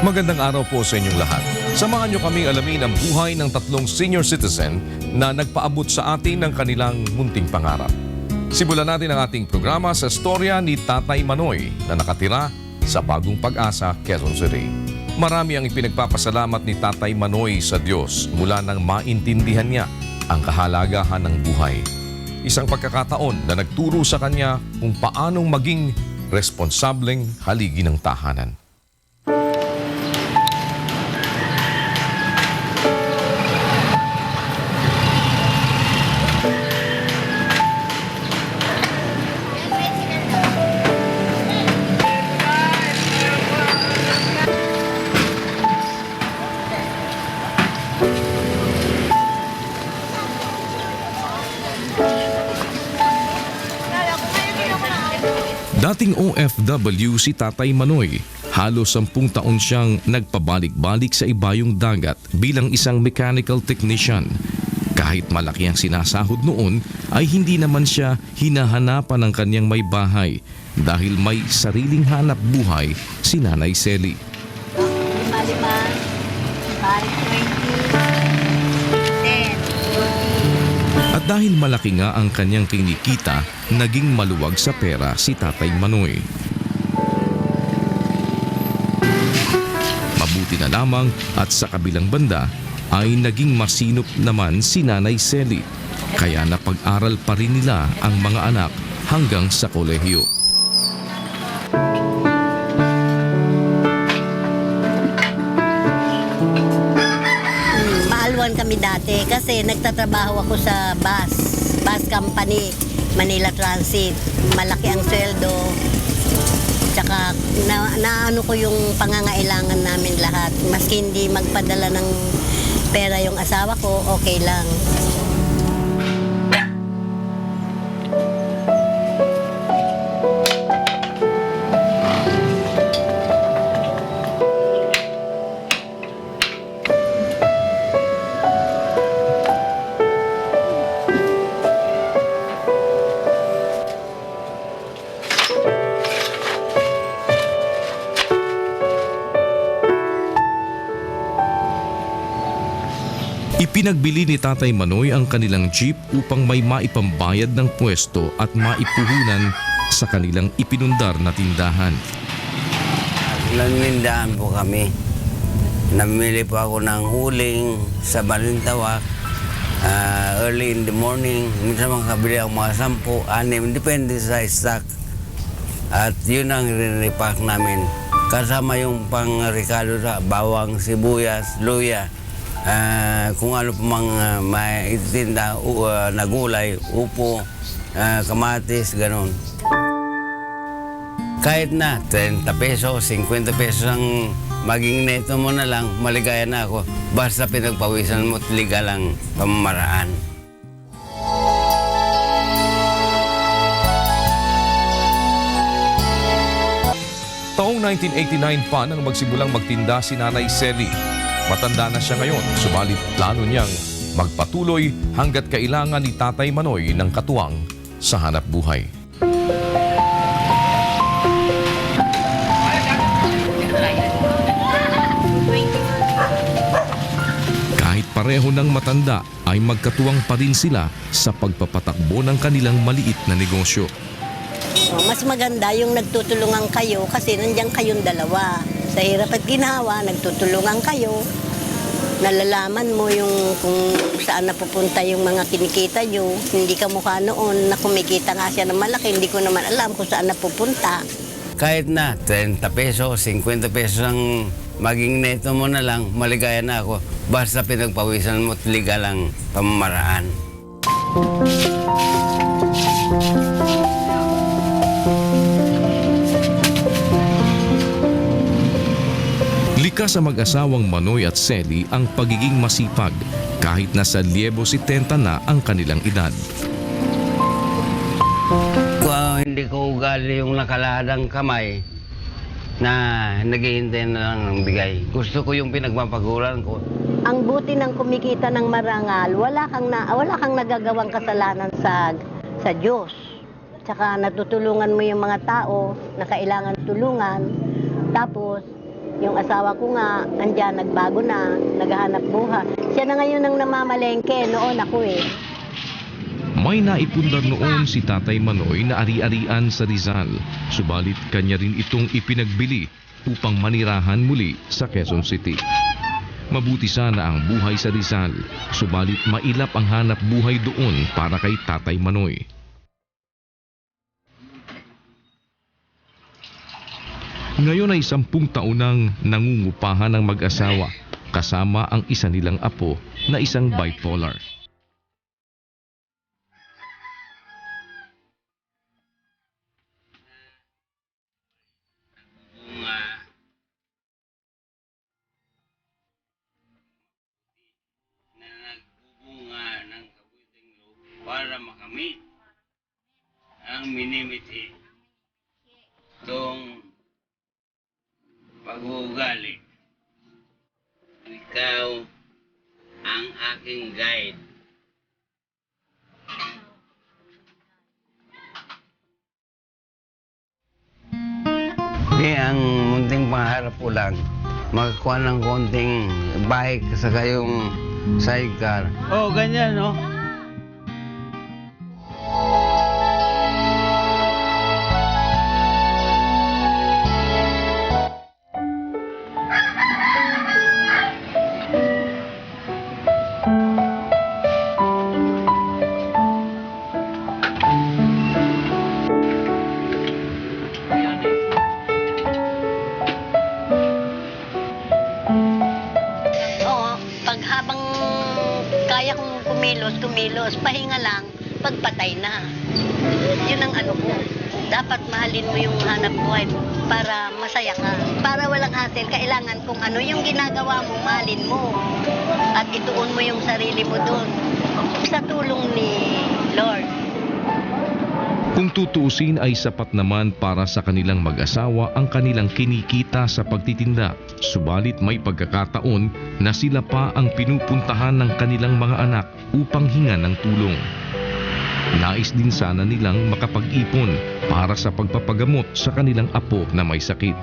Magandang araw po sa inyong lahat. Samahan niyo kaming alamin ang buhay ng tatlong senior citizen na nagpaabot sa atin ng kanilang munting pangarap. Simulan natin ang ating programa sa storya ni Tatay Manoy na nakatira sa Bagong Pag-asa, Quezon City. Marami ang ipinagpapasalamat ni Tatay Manoy sa Diyos mula nang maintindihan niya ang kahalagahan ng buhay. Isang pagkakataon na nagturo sa kanya kung paanong maging responsableng haligi ng tahanan. Dating OFW si Tatay Manoy, halos 10 taon siyang nagpabalik-balik sa ibayong dagat bilang isang mechanical technician. Kahit malaki ang sinasahod noon, ay hindi naman siya hinahanapan ng kanyang may bahay dahil may sariling hanap buhay si Nanay Sally. Lima, 5, 20, 10. At dahil malaki nga ang kanyang kinikita, naging maluwag sa pera si Tatay Manoy. Mabuti na lamang at sa kabilang banda ay naging masinop naman si Nanay Sally. Kaya napag-aral pa rin nila ang mga anak hanggang sa kolehiyo. Maalwan kami dati kasi nagtatrabaho ako sa bus company, Manila Transit. Malaki ang sweldo. Tsaka naano ko yung pangangailangan namin lahat. Maski hindi magpadala ng pera yung asawa ko, okay lang. Ipinagbili ni Tatay Manoy ang kanilang jeep upang may maipambayad ng pwesto at maipuhunan sa kanilang ipinundar na tindahan. Nagmindahan po kami. Namili po ako ng huling sa Balintawak early in the morning. Minsan makabili ako mga 10, 6, depende sa stock. At yun ang rin-repack namin. Kasama yung pang-ricado sa bawang, sibuyas, luya. Kung ano pa mga maitinda na gulay, upo, kamatis, ganon. Kahit na 30 pesos, 50 pesos ang maging neto mo na lang, maligaya na ako. Basta pinagpawisan mo at liga lang pamamaraan. Taong 1989 pa nang magsimulang magtinda si Nanay Sally. Matanda na siya ngayon, subalit plano niyang magpatuloy hanggat kailangan ni Tatay Manoy ng katuwang sa hanap buhay. Kahit pareho ng matanda, ay magkatuwang pa rin sila sa pagpapatakbo ng kanilang maliit na negosyo. Mas maganda yung nagtutulungan kayo kasi nandiyan kayong dalawa. Sa hirap at ginawa, nagtutulungan kayo. Nalalaman mo yung kung saan napupunta yung mga kinikita nyo. Hindi ka mukha noon na kumikita nga siya ng malaki, hindi ko naman alam kung saan napupunta. Kahit na 30 pesos, 50 pesos ang maging neto mo na lang, maligaya na ako. Basta pinagpawisan mo at liga lang pamamaraan. Likas sa mag-asawang Manoy at Sally ang pagiging masipag kahit nasa liebo 70 na ang kanilang edad. Kung hindi ko ugali yung nakaladang kamay na naghihintay na lang ng bigay. Gusto ko yung pinagpapaguran ko. Ang buti ng kumikita ng marangal, wala kang nagagawang kasalanan sa Diyos. Tsaka natutulungan mo yung mga tao na kailangan tulungan. Tapos, Yung asawa ko nga, andyan, nagbago na, naghahanap buhay. Siya na ngayon ang namamalengke, noon ako eh. May naipundar noon si Tatay Manoy na ari-arian sa Rizal, subalit kanya rin itong ipinagbili upang manirahan muli sa Quezon City. Mabuti sana ang buhay sa Rizal, subalit mailap ang hanap buhay doon para kay Tatay Manoy. Ngayon ay 10 taon nang nangungupahan ng mag-asawa, kasama ang isa nilang apo na isang bipolar. Na nagbubunga ng kabuting loob para makamit ang minimiti itong pag-uugali. Ikaw ang aking guide. Ang munting pangarap ko lang, magkakuha ng konting bike sa kayong sidecar. Oh, ganyan, no? Oo, pag habang kaya kong kumilos, pahinga lang, pagpatay na. Yun ang ano ko. Dapat mahalin mo yung hanap buhay mo para masaya ka. Para walang hassle, kailangan kung ano yung ginagawa mo, mahalin mo. At ituon mo yung sarili mo doon. Sa tulong ni Lord. Kung tutuusin ay sapat naman para sa kanilang mag-asawa ang kanilang kinikita sa pagtitinda. Subalit may pagkakataon na sila pa ang pinupuntahan ng kanilang mga anak upang hingan ng tulong. Nais din sana nilang makapag-ipon para sa pagpapagamot sa kanilang apo na may sakit.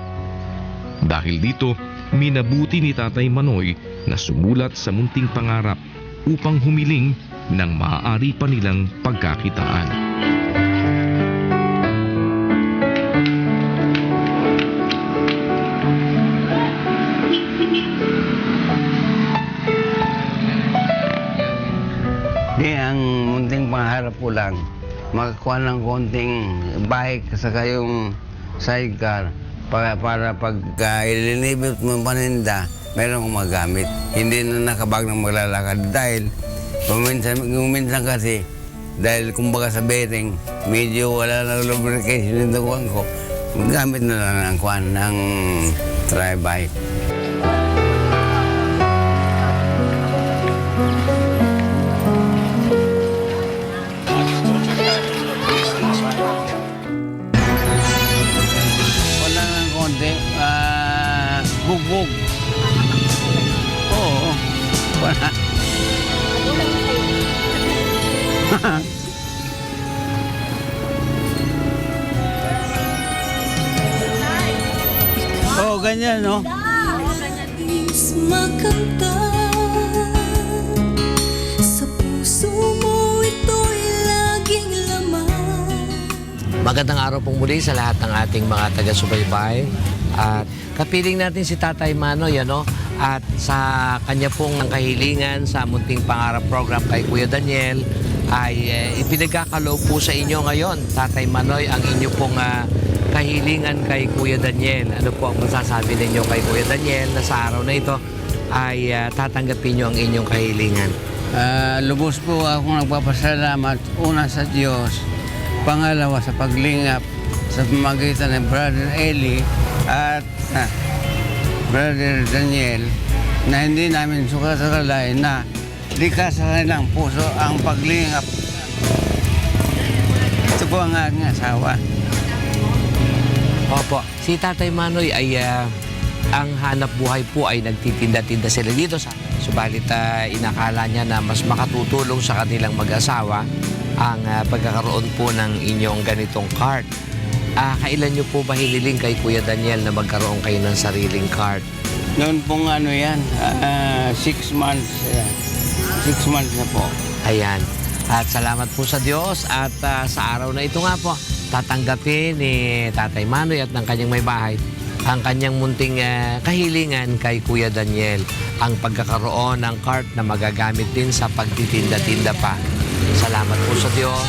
Dahil dito, minabuti ni Tatay Manoy na sumulat sa munting pangarap upang humiling ng maaari pa nilang pagkakitaan. Ang munting pangarap ko lang, magkakuha ng konting bike sa kayong sidecar para pagka ilinibot mo paninda, meron kong magamit. Hindi na nakabag ng maglalakad dahil kuminsan kasi, dahil kumbaga sa bearing, medyo wala na lubrication yung dukuhan ko, gamit na lang ng kuhan ng tri-bike. Wala ng konti, bugbog. Oo, wala. Oh, ganyan, no? Makanta sa puso mo, ito'y laging laman. Magandang araw pong muli sa lahat ng ating mga taga-subaybay. At kapiling natin si Tatay Manoy, ano? At sa kanya pong kahilingan sa Munting Pangarap program kay Kuya Daniel ay ipinagkakaloob po sa inyo ngayon, Tatay Manoy, ang inyo pong kahilingan kay Kuya Daniel. Ano po ang masasabi ninyo kay Kuya Daniel na sa araw na ito ay tatanggapin nyo ang inyong kahilingan? Lubos po akong nagpapasalamat, una sa Diyos, pangalawa sa paglingap sa pamagitan ng Brother Eli at Brother Daniel, na hindi namin sukasakalay na likas sa kanilang puso ang paglingap. Ito po ang aking asawa. Opo, si Tatay Manoy ay ang hanap buhay po ay nagtitinda-tinda sila dito sa subalit inakala niya na mas makatutulong sa kanilang mag-asawa ang pagkakaroon po ng inyong ganitong cart. kailan nyo po ba hiniling kay Kuya Daniel na magkaroon kayo ng sariling cart? Noon pong ano yan, 6 months. 6 months na po. Ayan. At salamat po sa Diyos at sa araw na ito nga po, tatanggapin ni Tatay Manoy at ng kanyang may bahay ang kanyang munting kahilingan kay Kuya Daniel, ang pagkakaroon ng cart na magagamit din sa pagtitinda-tinda pa. Salamat po sa Diyos.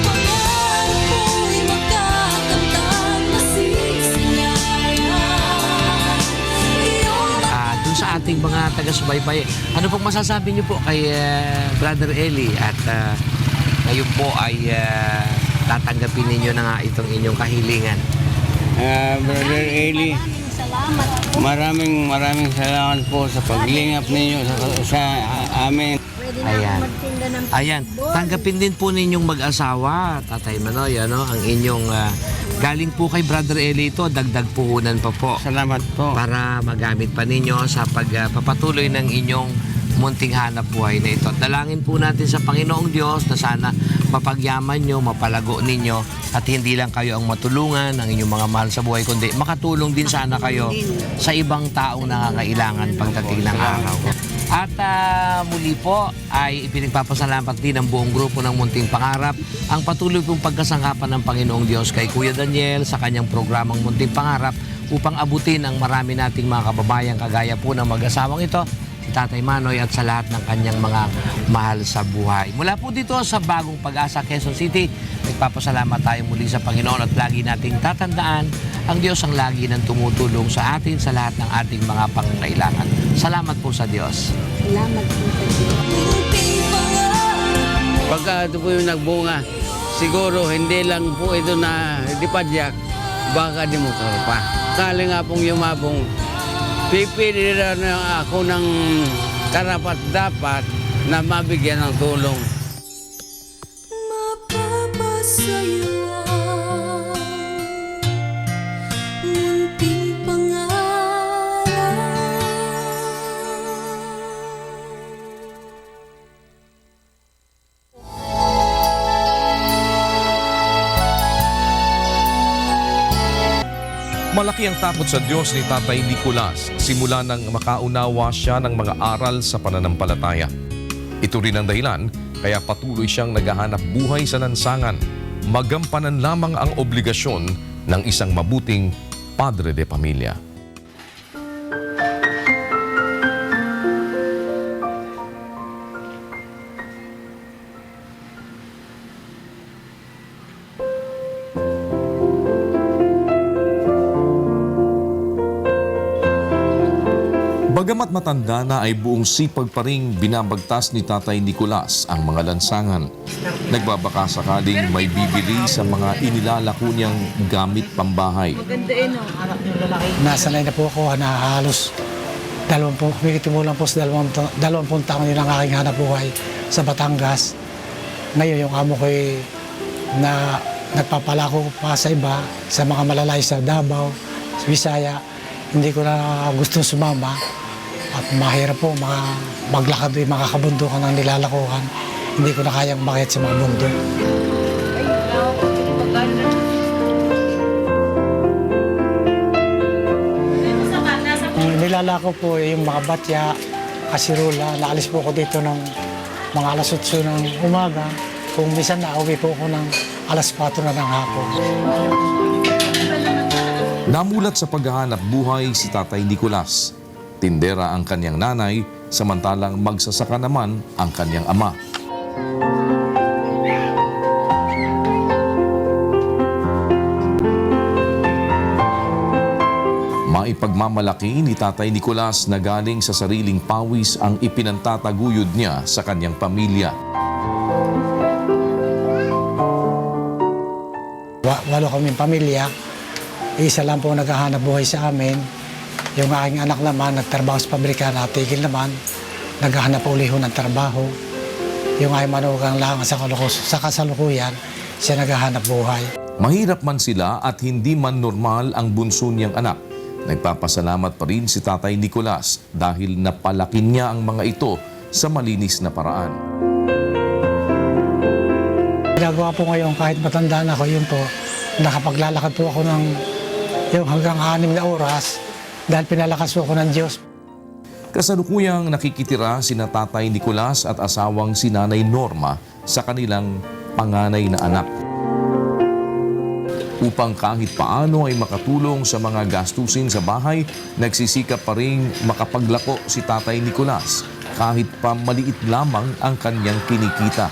Pangarap ko'y makakamtan masisiyahan. Dun sa ating mga taga-subaybay, ano pong masasabi niyo po kay Brother Eli at ngayon po ay tatanggapin ninyo na nga itong inyong kahilingan? Brother Eli, maraming salamat po sa paglingap ninyo sa amin. Ayan. Ayan. Tanggapin din po ninyong mag-asawa, Tatay Manoy, ano, ang inyong galing po kay Brother Eli ito, dagdag puhunan pa po Salamat po. para magamit pa ninyo sa pagpapatuloy ng inyong munting hanap buhay na ito. Dalangin po natin sa Panginoong Diyos na sana mapagyaman nyo, mapalago ninyo at hindi lang kayo ang matulungan ng inyong mga mahal sa buhay, kundi makatulong din sana kayo sa ibang taong nangangailangan pagdating ng araw. At muli po ay ipinagpapasalamat din ng buong grupo ng Munting Pangarap ang patuloy pong pagkasangkapan ng Panginoong Diyos kay Kuya Daniel sa kanyang programang Munting Pangarap upang abutin ang marami nating mga kababayan kagaya po ng mag-asawang ito, si Tatay Manoy at sa lahat ng kanyang mga mahal sa buhay. Mula po dito sa Bagong Pag-asa, Quezon City, nagpapasalamat tayo muli sa Panginoon at lagi nating tatandaan ang Diyos ang lagi nang tumutulong sa atin sa lahat ng ating mga pangangailangan. Salamat po sa Diyos. Salamat po sa Diyos. Munting pangarap. Pagka ito po yung nagbunga, siguro hindi lang po ito na di padyak, baka di motor pa. Kali nga pong yumabong, pipili na ako ng karapat-dapat na mabigyan ng tulong. Mapapasayo ang munting pangarap. Malaki ang takot sa Diyos ni Tatay Nicolas simula nang makaunawa siya ng mga aral sa pananampalataya. Ito rin ang dahilan kaya patuloy siyang naghahanap buhay sa lansangan, magampanan lamang ang obligasyon ng isang mabuting padre de pamilya. Bagamat matanda na ay buong sipag pa ring binabagtas ni Tatay Nicolas ang mga lansangan. Nagbabaka sakaling may bibili sa mga inilalako niyang gamit pambahay. Nasanay na po ako na halos 20 lang po sa 20 taon din ang aking hanap buhay sa Batangas. Ngayon yung amo ko na nagpapalako pa sa iba, sa mga malalay sa Davao, sa Bisaya, hindi ko na gusto sumama. At mahirap po maglakad yung mga kabundukan ng nilalakuhan. Hindi ko na kayang makit sa mga bundok. Nilalako po yung mga batya, kasirula. Naalis po ako dito ng mga alas 8 ng umaga. Kung minsan nauwi po ako ng alas 4 na ng hapon. Namulat sa paghahanap buhay si Tatay Nicolas. Tindera ang kanyang nanay, samantalang magsasaka naman ang kanyang ama. Maipagmamalaki ni Tatay Nicolas na galing sa sariling pawis ang ipinantataguyod niya sa kanyang pamilya. Walo kaming pamilya. Isa lang po naghahanap buhay sa amin. Yung aking anak naman, nagtrabaho sa pabrika, natigil naman. Naghahanap uli ho ng trabaho. Yung aking manugang lang sa kasalukuyan, siya naghahanap buhay. Mahirap man sila at hindi man normal ang bunso niyang anak. Nagpapasalamat pa rin si Tatay Nicolas dahil napalakin niya ang mga ito sa malinis na paraan. Ginagawa po ngayon kahit matanda na ako, yun po, nakapaglalakad po ako ng yung hanggang 6 na oras dahil pinalakas po ako ng Diyos. Kasalukuyang nakikitira sina Tatay Nicolas at asawang si Nanay Norma sa kanilang panganay na anak. Upang kahit paano ay makatulong sa mga gastusin sa bahay, nagsisikap pa rin makapaglako si Tatay Nicolas kahit pa maliit lamang ang kanyang kinikita.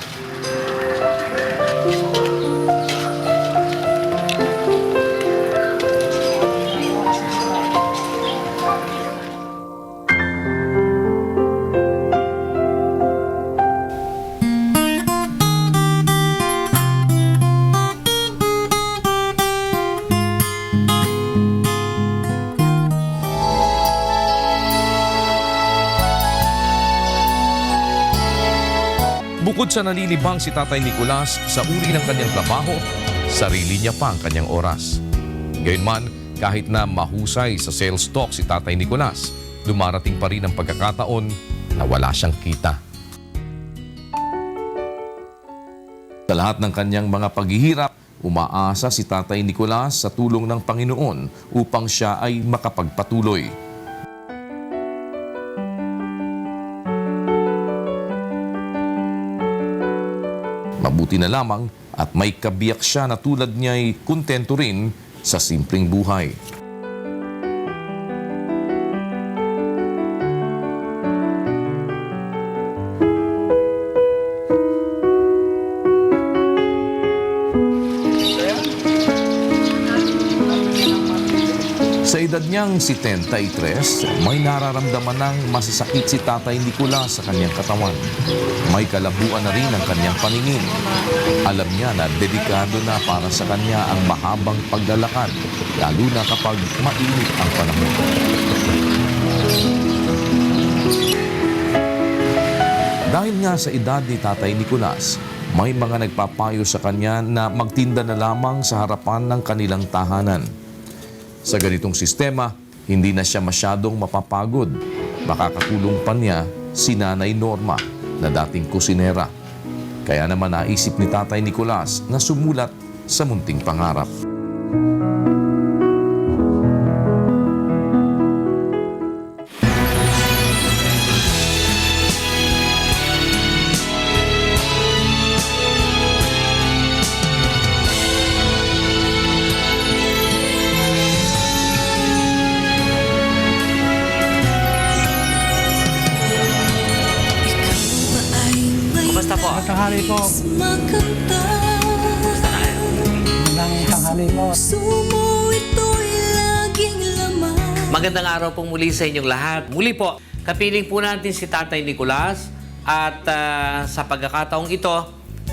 Bukod sa nalilibang si Tatay Nicolas sa uri ng kanyang trabaho, sarili niya pa ang kanyang oras. Gayunman, kahit na mahusay sa sales talk si Tatay Nicolas, dumarating pa rin ang pagkakataon na wala siyang kita. Sa lahat ng kanyang mga paghihirap, umaasa si Tatay Nicolas sa tulong ng Panginoon upang siya ay makapagpatuloy. Mabuti na lamang at may kabiyak siya na tulad niya'y kontento rin sa simpleng buhay. Sa edad niyang 73, may nararamdaman ng masasakit si Tatay Nicolas sa kanyang katawan. May kalabuan na rin ang kanyang paningin. Alam niya na delikado na para sa kanya ang mahabang paglalakad, lalo na kapag mainit ang panahon. Dahil nga sa edad ni Tatay Nicolas, may mga nagpapayo sa kanya na magtinda na lamang sa harapan ng kanilang tahanan. Sa ganitong sistema, hindi na siya masyadong mapapagod. Makakatulong pa niya si Nanay Norma na dating kusinera. Kaya naman naisip ni Tatay Nicolas na sumulat sa munting pangarap. Kumusta po? Tanghali po. Makanta. Magandang tanghali po. Puso mo ito'y laging laman. Magandang araw pong muli sa inyong lahat. Muli po, kapiling po natin si Tatay Nicolas at sa pagkakataong ito,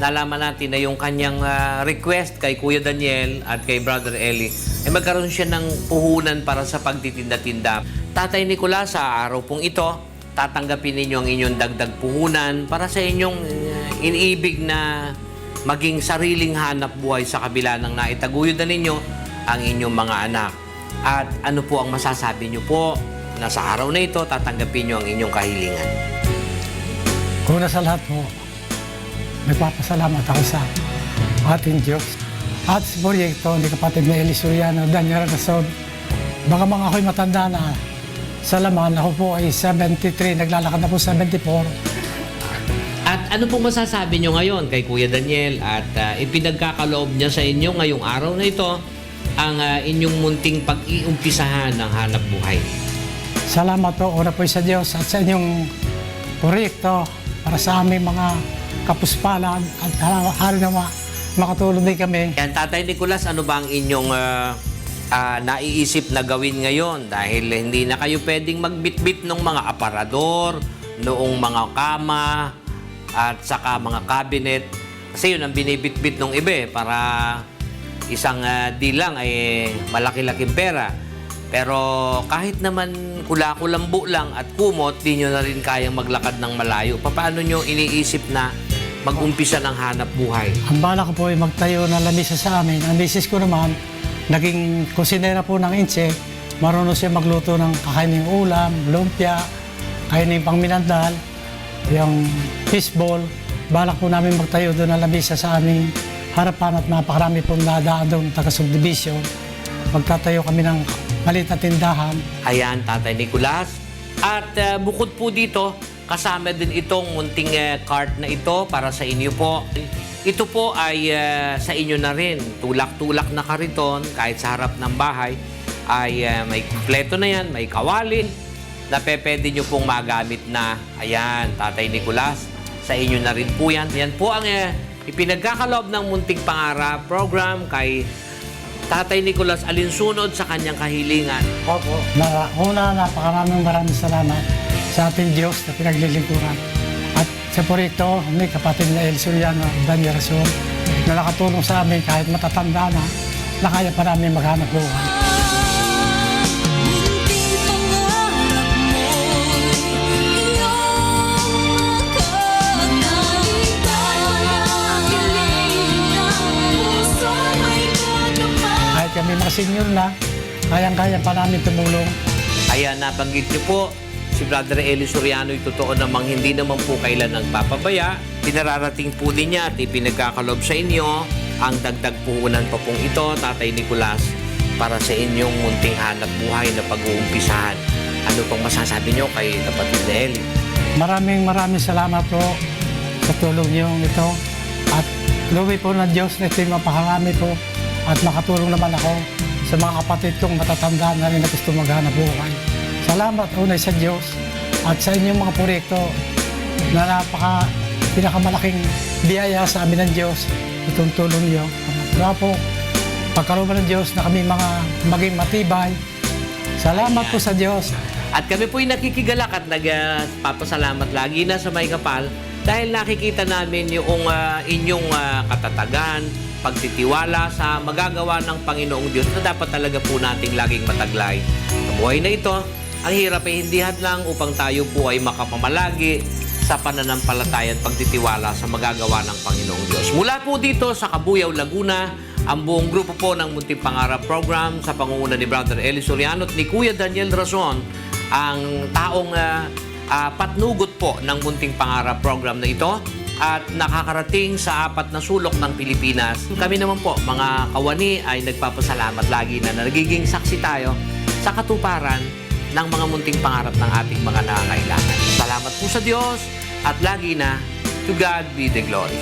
nalaman natin na yung kanyang request kay Kuya Daniel at kay Brother Eli ay magkaroon siya ng puhunan para sa pagtitinda-tinda. Tatay Nicolas, sa araw pong ito, tatanggapin ninyo ang inyong dagdag puhunan para sa inyong iniibig na maging sariling hanap buhay sa kabila ng naitaguyod na ninyo ang inyong mga anak. At ano po ang masasabi nyo po na sa araw na ito tatanggapin nyo ang inyong kahilingan? Una sa lahat po, nagpapasalamat ako sa ating Diyos. At sa proyekto ni kapatid na Eli Soriano, Daniel Rason, baka mga ako'y matanda na sa laman, ako po ay 73, naglalakad na po 74. At ano pong masasabi nyo ngayon kay Kuya Daniel at ipinagkakaloob niya sa inyo ngayong araw na ito ang inyong munting pag-iumpisahan ng hanap buhay? Salamat po, una po sa Diyos at sa inyong proyekto para sa aming mga kapuspalan at hari na makatulong din kami. Yan, Tatay Nicolas, ano ba ang inyong naiisip na gawin ngayon? Dahil hindi na kayo pwedeng magbitbit ng mga aparador, noong mga kama, at saka mga cabinet. Kasi yun ang binibitbit ng iba para isang di lang ay malaki-laking pera. Pero kahit naman kula-kulambo lang at kumot, di nyo na rin kayang maglakad ng malayo. Paano nyo iniisip na mag-umpisa ng hanap buhay? Ang bala ko po ay magtayo ng lamisa sa amin. Ang misis ko naman, naging kusinera po ng Inche. Marunong siya magluto ng kakaining ulam, lumpia, kaining pangminandal, yung fishball. Balak po namin magtayo doon ng lamisa sa aming harapan at napakarami pong nadaan doon taga-subdivision. Magtatayo kami ng maliit na tindahan. Ayan, Tatay Nicolas. At bukod po dito, kasama din itong munting cart na ito para sa inyo po. Ito po ay sa inyo na rin. Tulak-tulak na kariton kahit sa harap ng bahay ay may kumpleto na yan, may kawali na pwede nyo pong magamit na. Ayan, Tatay Nicolas, sa inyo na rin po yan. Yan po ang ipinagkakaloob ng Munting Pangarap program kay Tatay Nicolas alinsunod sa kanyang kahilingan. Opo. Maraming salamat sa ating Diyos na pinaglilingkuran. At sa po rito, may kapatid na El Soriano, Daniel Rason, na nakatulong sa amin kahit matatanda na kaya pa namin maghanap buhay. Munting pangarap mo'y iyong makakalimutan. Kilig ng puso may katapat. Kahit kami mga senior na, kayang-kaya pa namin tumulong. Ayan, nabanggit niyo po, si Brother Eli Soriano ay totoo namang hindi naman po kailan nagpapabaya. Pinararating po din niya at ipinagkakaloob sa inyo ang dagdag puhunan pa pong ito, Tatay Nicolas, para sa inyong munting hanap buhay na pag-uumpisahan. Ano pong masasabi niyo kay kapatid na Eli? Maraming salamat po sa tulong niyo ito. At luwi po ng Diyos na ito'y mapakarami po at makatulong naman ako sa mga kapatid kong matatanda na rin na gusto maghanap buhay. Salamat unay sa Diyos at sa inyong mga proyekto na pinakamalaking biyaya sa amin ng Diyos. Itong tulong niyo. Kaya po, pagkaroon ng Diyos na kami maging matibay. Salamat po sa Diyos. At kami po'y nakikigalak at nagpapasalamat lagi na sa may kapal dahil nakikita namin yung inyong katatagan, pagtitiwala sa magagawa ng Panginoong Diyos na dapat talaga po nating laging mataglay. Sa buhay na ito, ang hirap ay hindi hadlang upang tayo po ay makapamalagi sa pananampalataya at pagtitiwala sa magagawa ng Panginoong Diyos. Mula po dito sa Cabuyao, Laguna, ang buong grupo po ng Munting Pangarap program sa pangunguna ni Brother Eli Soriano at ni Kuya Daniel Rason, ang taong patnugot po ng Munting Pangarap program na ito at nakakarating sa 4 na sulok ng Pilipinas. Kami naman po, mga kawani, ay nagpapasalamat lagi na nagiging saksi tayo sa katuparan ng mga munting pangarap ng ating mga nangangailangan. Salamat po sa Diyos at lagi na, to God be the glory.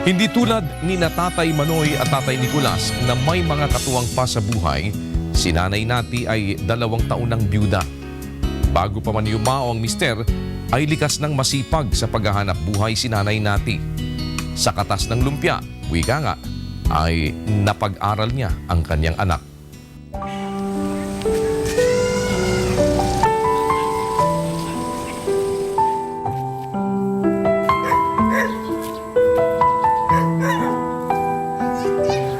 Hindi tulad ni na Tatay Manoy at Tatay Nicolas na may mga katuwang pa sa buhay, si Nanay Nati ay 2 taon ng byuda. Bago pa man yumao ang mister, ay likas ng masipag sa paghahanap buhay si Nanay Nati. Sa katas ng lumpia, wika nga, ay napag-aral niya ang kanyang anak.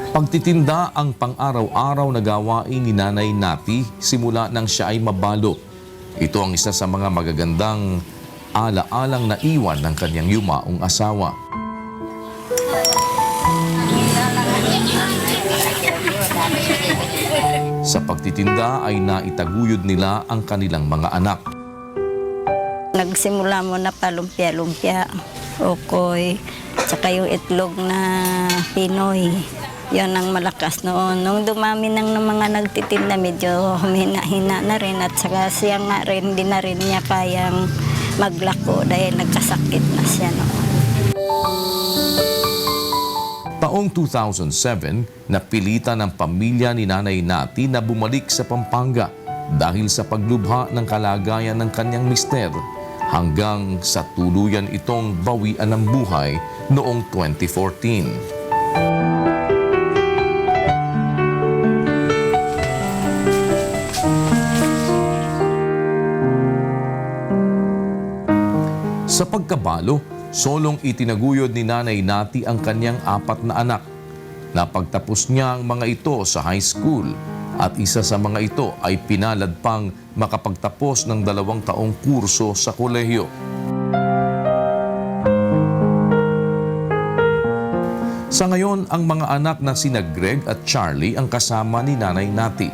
Pagtitinda ang pang-araw-araw na gawain ni Nanay Nati simula nang siya ay mabalo. Ito ang isa sa mga magagandang ala-alang naiwan ng kanyang yumaong asawa. Sa pagtitinda ay naitaguyod nila ang kanilang mga anak. Nagsimula mo na palumpia-lumpia, okoy, tsaka yung itlog na Pinoy. Yan ang malakas noon. Nung dumami ng mga nagtitinda, medyo humina-hina na rin. At saka siya nga rin, hindi na rin niya kayang maglako dahil nagkasakit na siya noon. Taong 2007, napilitan ng pamilya ni Nanay Nati na bumalik sa Pampanga dahil sa paglubha ng kalagayan ng kanyang mister hanggang sa tuluyan itong bawian ng buhay noong 2014. Sa pagkabalo, solong itinaguyod ni Nanay Nati ang kanyang 4 na anak. Napagtapos niya ang mga ito sa high school at isa sa mga ito ay pinalad pang makapagtapos ng 2 taong kurso sa kolehiyo. Sa ngayon, ang mga anak na sina Greg at Charlie ang kasama ni Nanay Nati.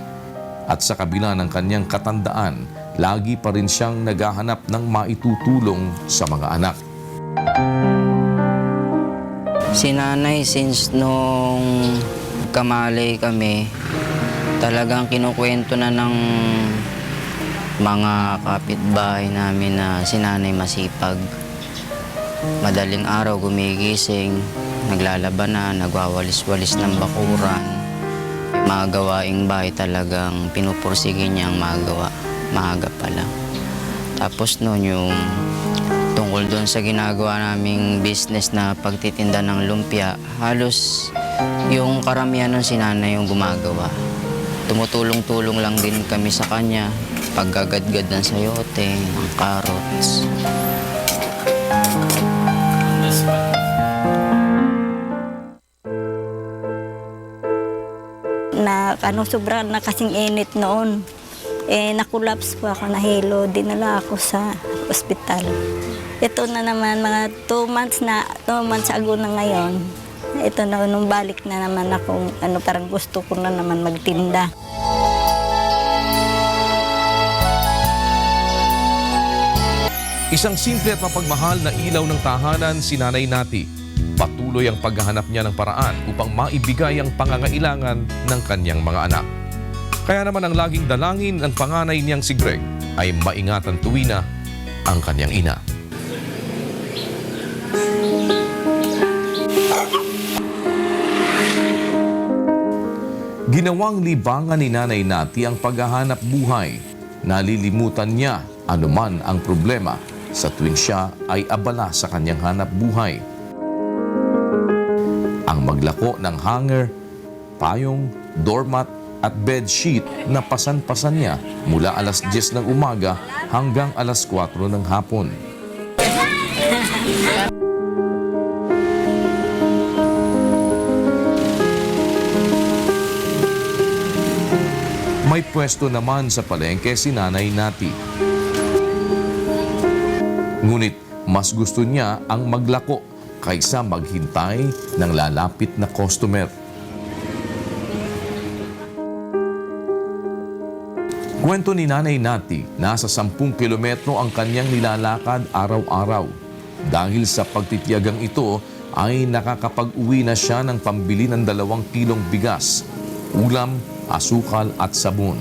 At sa kabila ng kanyang katandaan, lagi pa rin siyang naghahanap ng maitutulong sa mga anak. Si nanay, since nung kamalay kami, talagang kinukwento na ng mga kapitbahay namin na si nanay masipag. Madaling araw gumigising, naglalaban na, nagwawalis-walis ng bakuran. Mga gawaing bahay talagang pinupursige niyang magawa. Maaga pa lang. Tapos noon yung tungkol doon sa ginagawa naming business na pagtitinda ng lumpia, halos yung karamihan ng sinana yung gumagawa. Tumutulong-tulong lang din kami sa kanya, paggagadgad ng sayote, ng carrots. Sobrang na kasing init noon. Nakulaps po ako, nahilo, dinala ako sa ospital. Ito na naman, mga 2 months ago na ngayon. Ito na, nung balik na naman ako, parang gusto ko na naman magtinda. Isang simple at mapagmahal na ilaw ng tahanan si Nanay Nati. Patuloy ang paghahanap niya ng paraan upang maibigay ang pangangailangan ng kanyang mga anak. Kaya naman ang laging dalangin ng panganay niyang si Greg ay maingatan tuwina ang kanyang ina. Ginawang libangan ni Nanay Nati ang paghahanap buhay. Nalilimutan niya anuman ang problema sa tuwing siya ay abala sa kanyang hanap buhay. Ang maglako ng hanger, payong, doormat at bedsheet na pasan-pasan niya mula alas 10 ng umaga hanggang alas 4 ng hapon. May pwesto naman sa palengke si Nanay Nati. Ngunit mas gusto niya ang maglako kaysa maghintay ng lalapit na customer. Kwento ni Nanay Nati, nasa 10 kilometro ang kanyang nilalakad araw-araw. Dahil sa pagtitiyagang ito, ay nakakapag-uwi na siya ng pambili ng 2 kilong bigas, ulam, asukal at sabon.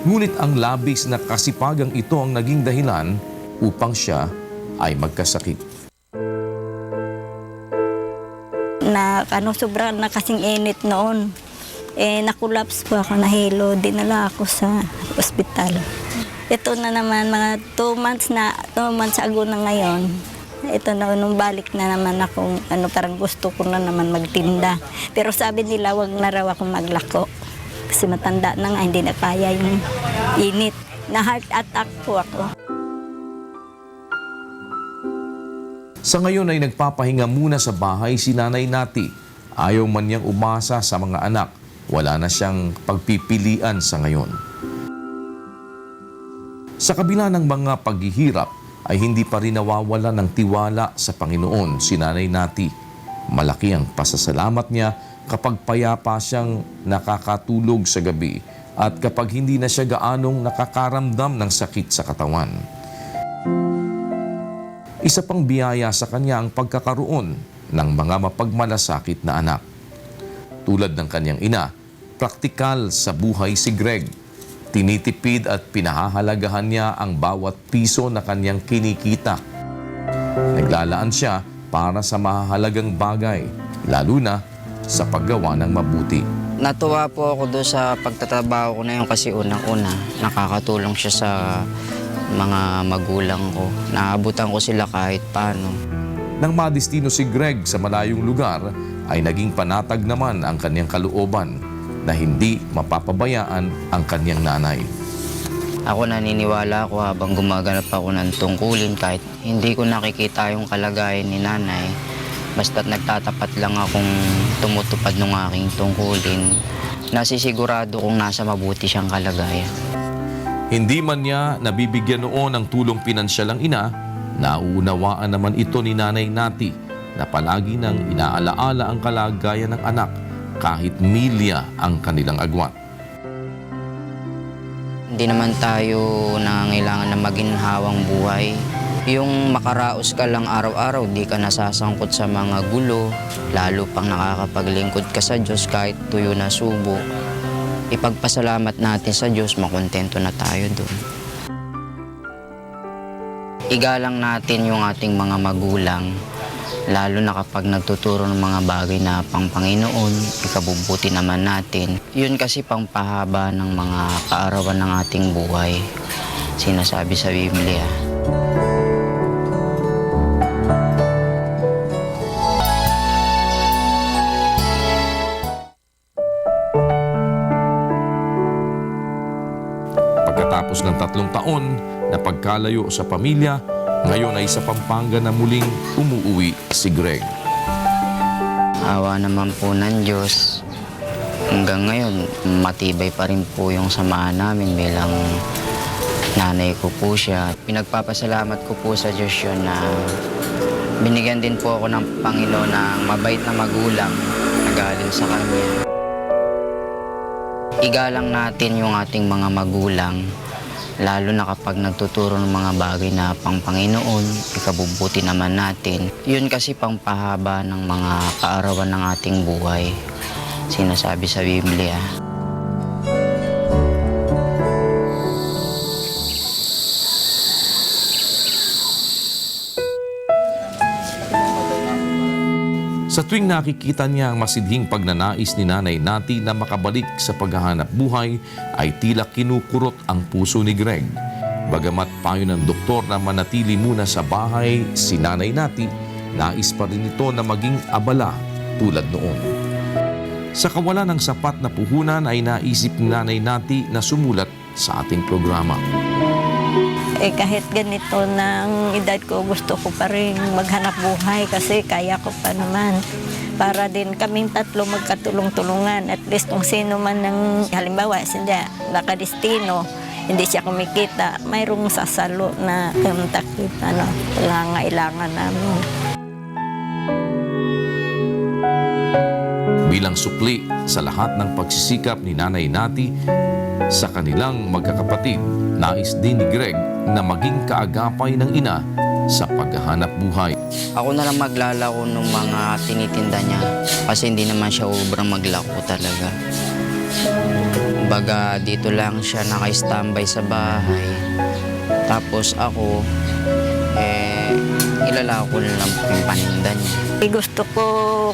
Ngunit ang labis na kasipagang ito ang naging dahilan upang siya ay magkasakit. Sobrang na kasing init noon. Nakulaps po ako, nahilo, dinala ako sa ospital. Ito na naman, mga 2 months ago na ngayon. Ito na, nung balik na naman ako, parang gusto ko na naman magtinda. Pero sabi nila, wag na raw ako maglako. Kasi matanda na nga, hindi na kaya yung init. Na heart attack po ako. Sa ngayon ay nagpapahinga muna sa bahay si Nanay Nati. Ayaw man niyang umasa sa mga anak. Wala na siyang pagpipilian sa ngayon. Sa kabila ng mga paghihirap, ay hindi pa rin nawawala ng tiwala sa Panginoon si Nanay Nati. Malaki ang pasasalamat niya kapag payapa siyang nakakatulog sa gabi at kapag hindi na siya gaanong nakakaramdam ng sakit sa katawan. Isa pang biyaya sa kanya ang pagkakaroon ng mga mapagmalasakit na anak. Tulad ng kanyang ina, praktikal sa buhay si Greg. Tinitipid at pinahahalagahan niya ang bawat piso na kanyang kinikita. Naglalaan siya para sa mahalagang bagay, lalo na sa paggawa ng mabuti. Natuwa po ako doon sa pagtatrabaho ko na yun kasi unang-una, nakakatulong siya sa mga magulang ko. Naabutan ko sila kahit paano. Nang madistino si Greg sa malayong lugar, ay naging panatag naman ang kanyang kalooban na hindi mapapabayaan ang kanyang nanay. Ako naniniwala ako habang gumaganap ako ng tungkulin kahit hindi ko nakikita yung kalagayan ni nanay. Basta't nagtatapat lang akong tumutupad ng aking tungkulin, nasisigurado kong nasa mabuti siyang kalagayan. Hindi man niya nabibigyan noon ng tulong pinansyal ang ina, nauunawaan naman ito ni Nanay Nati na palagi nang inaalaala ang kalagayan ng anak kahit milya ang kanilang agwat. Hindi naman tayo nangangailangan na maginhawang buhay. Yung makaraos ka lang araw-araw, di ka nasasangkot sa mga gulo, lalo pang nakakapaglingkod ka sa Diyos kahit tuyo na subo. Ipagpasalamat natin sa Diyos, makontento na tayo doon. Igalang natin yung ating mga magulang, lalo na kapag nagtuturo ng mga bagay na pang Panginoon, ikabubuti naman natin. Yun kasi pangpahaba ng mga kaarawan ng ating buhay, sinasabi sa Biblia. Pagkatapos ng 3 taon na pagkalayo sa pamilya, ngayon ay sa Pampanga na muling umuwi si Greg. Awa naman po ng Diyos. Hanggang ngayon, matibay pa rin po yung samahan namin bilang nanay ko po siya. Pinagpapasalamat ko po sa Diyos yun na binigyan din po ako ng Panginoon ng mabait na magulang na galing sa Kanya. Igalang natin yung ating mga magulang, lalo na kapag nagtuturo ng mga bagay na pang Panginoon, ikabubuti naman natin. Yun kasi pangpahaba ng mga kaarawan ng ating buhay, sinasabi sa Biblia. Sa tuwing nakikita niya ang masidhing pagnanais ni Nanay Nati na makabalik sa paghahanap buhay, ay tila kinukurot ang puso ni Greg. Bagamat payo ng doktor na manatili muna sa bahay si Nanay Nati, nais pa rin ito na maging abala tulad noon. Sa kawalan ng sapat na puhunan ay naisip ni Nanay Nati na sumulat sa ating programa. Kahit ganito ng edad ko, gusto ko pa rin maghanap buhay kasi kaya ko pa naman. Para din kaming tatlo magkatulong-tulungan. At least kung sino man ng, halimbawa, hindi nakadestino, hindi siya kumikita, mayroong sasalo na takip, pangangailangan namin. Bilang supli sa lahat ng pagsisikap ni Nanay Nati sa kanilang magkakapatid, nais din ni Greg na maging kaagapay ng ina sa paghahanap buhay. Ako na lang maglalako ng mga tinitinda niya kasi hindi naman siya ubrang maglako talaga. Baga dito lang siya naka-standby sa bahay. Tapos ako, ilalako na lang yung paninda niya. Gusto ko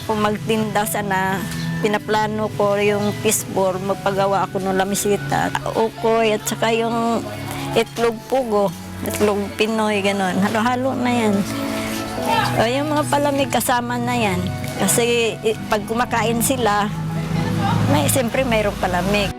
kung magtinda sana, pinaplano ko yung fishball, magpagawa ako ng lamisita, ukoy at saka yung itlog pugo, itlog Pinoy, gano'n. Halo-halo na yan. O, yung mga palamig kasama na yan. Kasi pag kumakain sila, siyempre mayroong palamig.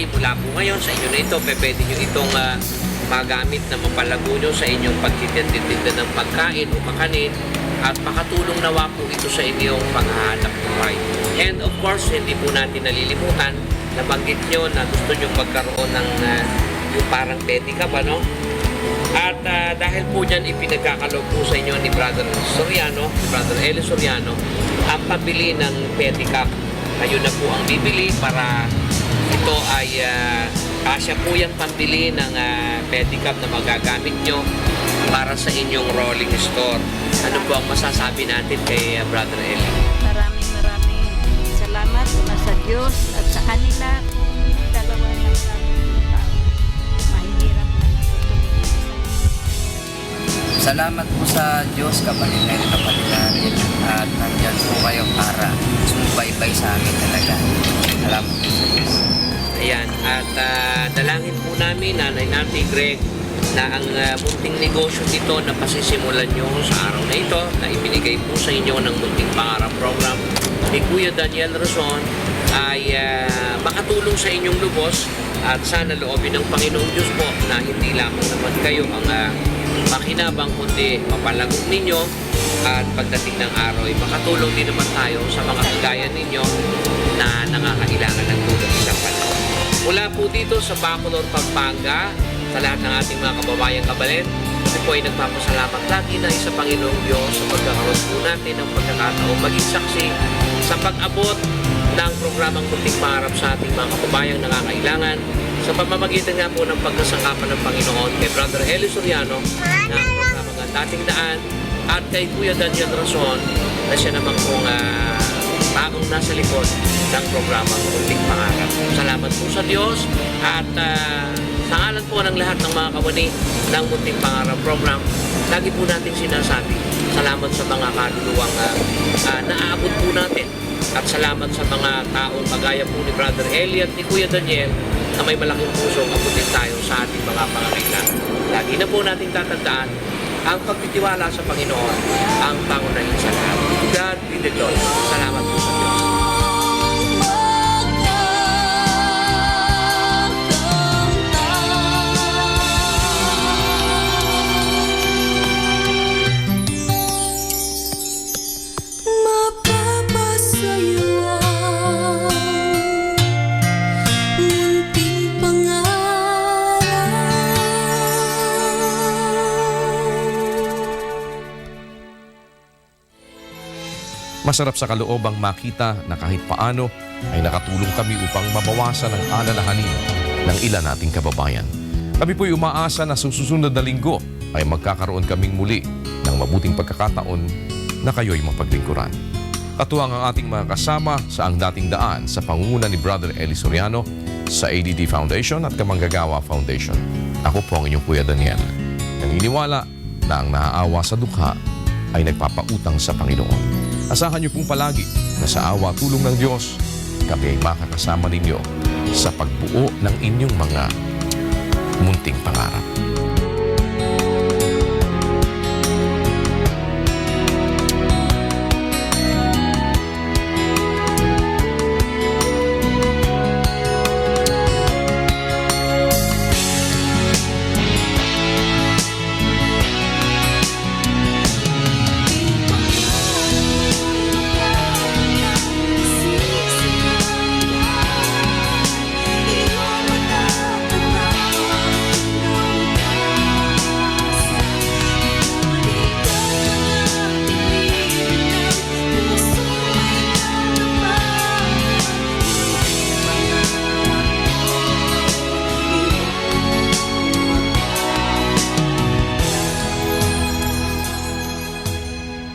Mula po ngayon sa inyo na ito, pwede nyo itong magamit na mapalago nyo sa inyong pagtitinda ng pagkain o makanin at makatulong nawa po ito sa inyong paghahanap buhay. And of course, hindi po natin nalilimutan, nabanggit nyo na gusto nyo magkaroon ng yung parang pedicab, ano? At dahil po dyan ipinagkakaloob po sa inyo ni Brother Soriano, ni Brother Eli Soriano, ang pabili ng pedicab. Kayo na po ang bibili para ito ay kasya po yung pambili ng pedicab na magagamit nyo para sa inyong rolling store. Ano po ang masasabi natin kay Brother Eli? Maraming salamat mula sa Diyos at sa kanila kung dalawa ng tao. Mahirap na natutulungan. Salamat po sa Diyos, kapatid natin, at nandyan po kayo para sumubaybay sa amin talaga. Salamat po sa Diyos. Ayan, at dalangin po namin, Nanay Nati, Greg, na ang munting negosyo nito na pasisimulan nyo sa araw na ito, na ibinigay po sa inyo ng Munting Pangarap Program ni Kuya Daniel Rason, ay makatulong sa inyong lubos at sana loobin ng Panginoong Diyos po na hindi lamang naman kayo ang makinabang, kundi mapalago ninyo, at pagdating ng araw ay makatulong din naman tayo sa mga kagaya ninyo na nangangailangan ng tulong sa panahon. Mula po dito sa Bacolod, Pampanga, sa lahat ng ating mga kababayang kabalet, kami po ay nagpapasalamat lagi na sa Panginoong Diyos sa pagkakaroon po natin ng pagkakataon maging saksi sa pag-abot ng programang Munting Pangarap sa ating mga kababayang nangangailangan sa pamamagitan nga po ng pagkasangkapan ng Panginoon kay Brother Eli Soriano na ang programang Ang Dating Daan, at kay Kuya Daniel Rason na siya naman pong taong nasa likod ng programang Munting Pangarap. Salamat po sa Diyos at sa ngalan po ng lahat ng mga kawani ng Munting Pangarap Program, lagi po natin sinasabi, salamat sa mga kaluluwang naaabot po natin, at salamat sa mga taong kagaya po ni Brother Eli at ni Kuya Daniel na may malaking pusong abutin tayo sa ating mga pangangailangan. Lagi na po nating tatandaan, ang pagtitiwala sa Panginoon ang pangunahin sa lahat. God be the glory. Salamat po sa Diyos. Mapapasayo ang munting pangarap. Masarap sa kaloobang makita na kahit paano ay nakatulong kami upang mabawasan ang alalahanin ng ilan nating kababayan. Kami po'y umaasa na sa susunod na linggo ay magkakaroon kaming muli ng mabuting pagkakataon na kayo'y mapaglingkuran. Katuwang ang ating mga kasama sa Ang Dating Daan sa pangunguna ni Brother Eli Soriano sa ADD Foundation at Kamanggagawa Foundation. Ako po ang inyong Kuya Daniel. Naniniwala na ang naaawa sa dukha ay nagpapautang sa Panginoon. Asahan niyo pong palagi na sa awa tulong ng Diyos, kami ay makakasama ninyo sa pagbuo ng inyong mga munting pangarap.